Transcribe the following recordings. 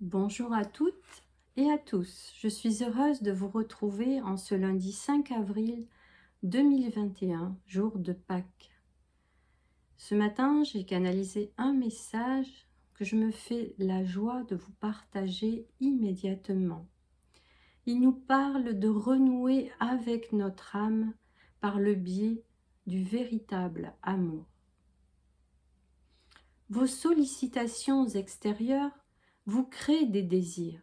Bonjour à toutes et à tous. Je suis heureuse de vous retrouver en ce lundi 5 avril 2021, jour de Pâques. Ce matin, j'ai canalisé un message que je me fais la joie de vous partager immédiatement. Il nous parle de renouer avec notre âme par le biais du véritable amour. Vos sollicitations extérieures vous créent des désirs.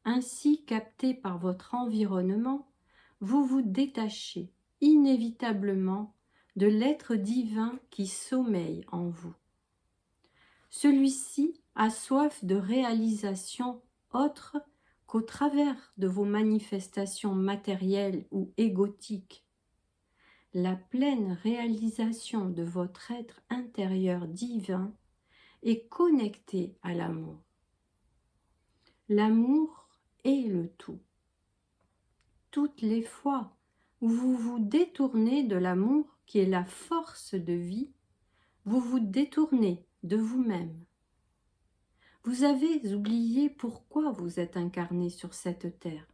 Ainsi capté par votre environnement, vous vous détachez inévitablement de l'être divin qui sommeille en vous. Celui-ci a soif de réalisation autre qu'au travers de vos manifestations matérielles ou égotiques. La pleine réalisation de votre être intérieur divin est connectée à l'amour. L'amour est le tout. Toutes les fois où vous vous détournez de l'amour qui est la force de vie, vous vous détournez de vous-même. Vous avez oublié pourquoi vous êtes incarné sur cette terre.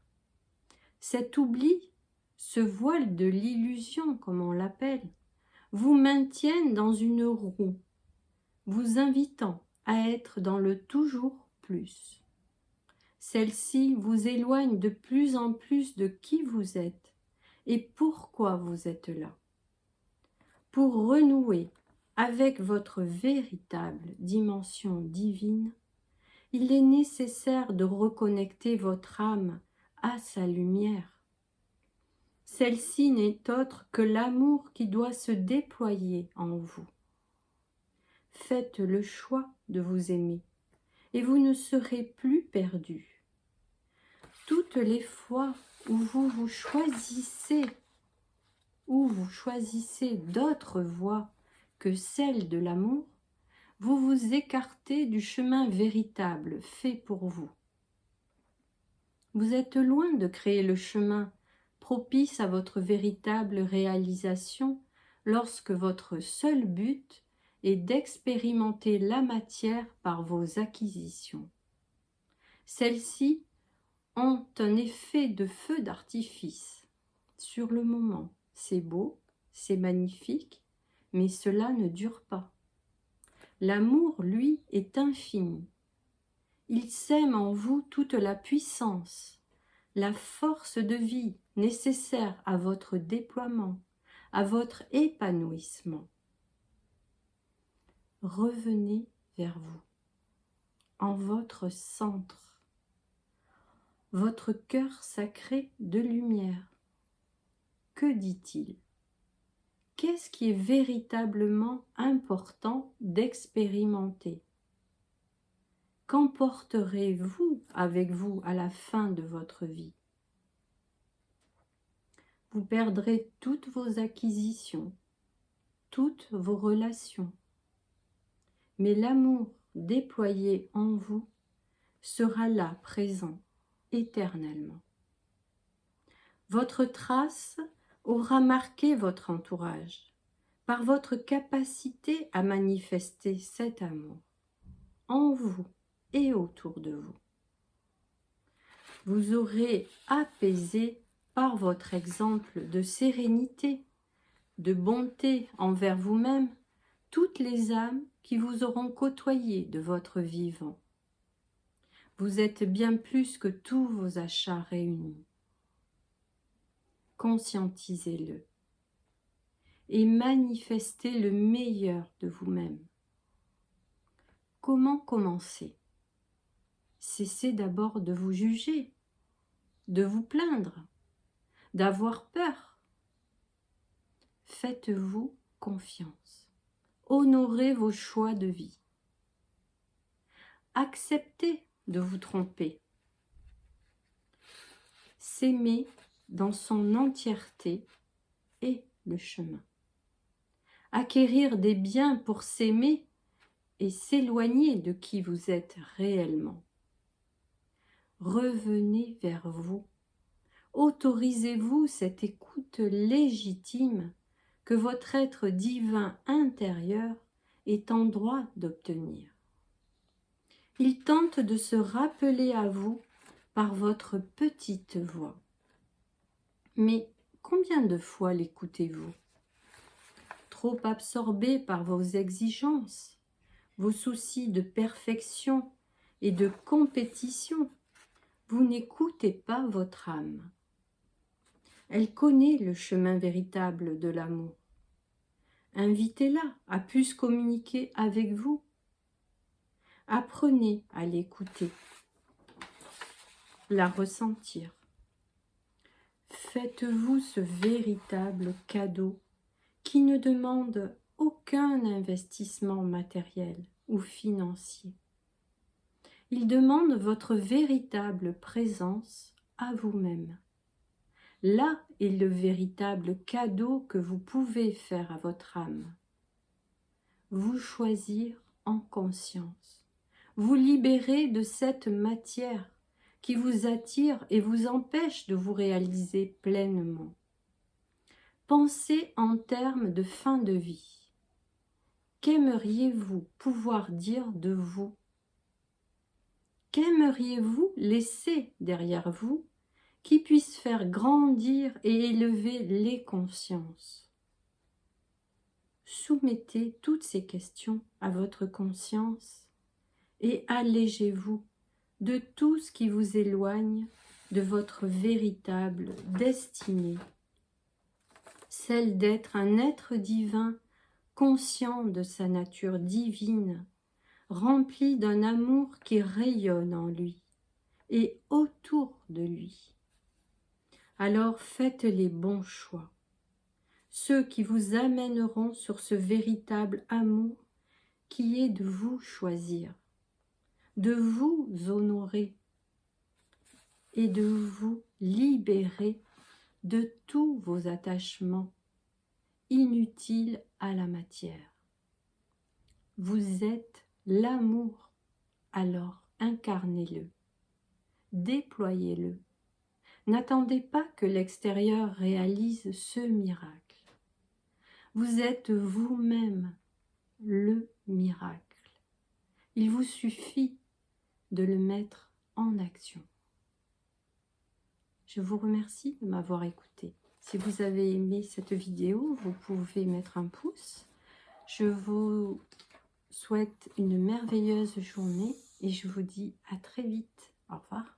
Cet oubli, ce voile de l'illusion, comme on l'appelle, vous maintiennent dans une roue, vous invitant à être dans le toujours plus. Celle-ci vous éloigne de plus en plus de qui vous êtes et pourquoi vous êtes là. Pour renouer avec votre véritable dimension divine, il est nécessaire de reconnecter votre âme à sa lumière. Celle-ci n'est autre que l'amour qui doit se déployer en vous. Faites le choix de vous aimer et vous ne serez plus perdu. Toutes les fois où vous choisissez d'autres voies que celle de l'amour, vous vous écartez du chemin véritable fait pour vous. Vous êtes loin de créer le chemin propice à votre véritable réalisation lorsque votre seul but est d'expérimenter la matière par vos acquisitions. Celles-ci ont un effet de feu d'artifice. Sur le moment, c'est beau, c'est magnifique, mais cela ne dure pas. L'amour, lui, est infini. Il sème en vous toute la puissance, la force de vie nécessaire à votre déploiement, à votre épanouissement. Revenez vers vous, en votre centre, votre cœur sacré de lumière. Que dit-il? Qu'est-ce qui est véritablement important d'expérimenter? Qu'emporterez-vous avec vous à la fin de votre vie? Vous perdrez toutes vos acquisitions, toutes vos relations. Mais l'amour déployé en vous sera là, présent, éternellement. Votre trace aura marqué votre entourage par votre capacité à manifester cet amour en vous et autour de vous. Vous aurez apaisé par votre exemple de sérénité, de bonté envers vous-même, toutes les âmes qui vous auront côtoyé de votre vivant. Vous êtes bien plus que tous vos achats réunis. Conscientisez-le et manifestez le meilleur de vous-même. Comment commencer? Cessez d'abord de vous juger, de vous plaindre, d'avoir peur. Faites-vous confiance. Honorez vos choix de vie. Acceptez de vous tromper. S'aimer dans son entièreté est le chemin. Acquérir des biens pour s'aimer et s'éloigner de qui vous êtes réellement. Revenez vers vous. Autorisez-vous cette écoute légitime que votre être divin intérieur est en droit d'obtenir. Il tente de se rappeler à vous par votre petite voix. Mais combien de fois l'écoutez-vous? Trop absorbé par vos exigences, vos soucis de perfection et de compétition, vous n'écoutez pas votre âme. Elle connaît le chemin véritable de l'amour. Invitez-la à plus communiquer avec vous. Apprenez à l'écouter, la ressentir. Faites-vous ce véritable cadeau qui ne demande aucun investissement matériel ou financier. Il demande votre véritable présence à vous-même. Là est le véritable cadeau que vous pouvez faire à votre âme. Vous choisir en conscience. Vous libérer de cette matière qui vous attire et vous empêche de vous réaliser pleinement. Pensez en termes de fin de vie. Qu'aimeriez-vous pouvoir dire de vous? Qu'aimeriez-vous laisser derrière vous qui puisse faire grandir et élever les consciences? Soumettez toutes ces questions à votre conscience et allégez-vous de tout ce qui vous éloigne de votre véritable destinée, celle d'être un être divin conscient de sa nature divine, rempli d'un amour qui rayonne en lui et autour de lui. Alors faites les bons choix, ceux qui vous amèneront sur ce véritable amour qui est de vous choisir, de vous honorer et de vous libérer de tous vos attachements inutiles à la matière. Vous êtes l'amour, alors incarnez-le, déployez-le. N'attendez pas que l'extérieur réalise ce miracle. Vous êtes vous-même le miracle. Il vous suffit de le mettre en action. Je vous remercie de m'avoir écouté. Si vous avez aimé cette vidéo, vous pouvez mettre un pouce. Je vous souhaite une merveilleuse journée et je vous dis à très vite. Au revoir.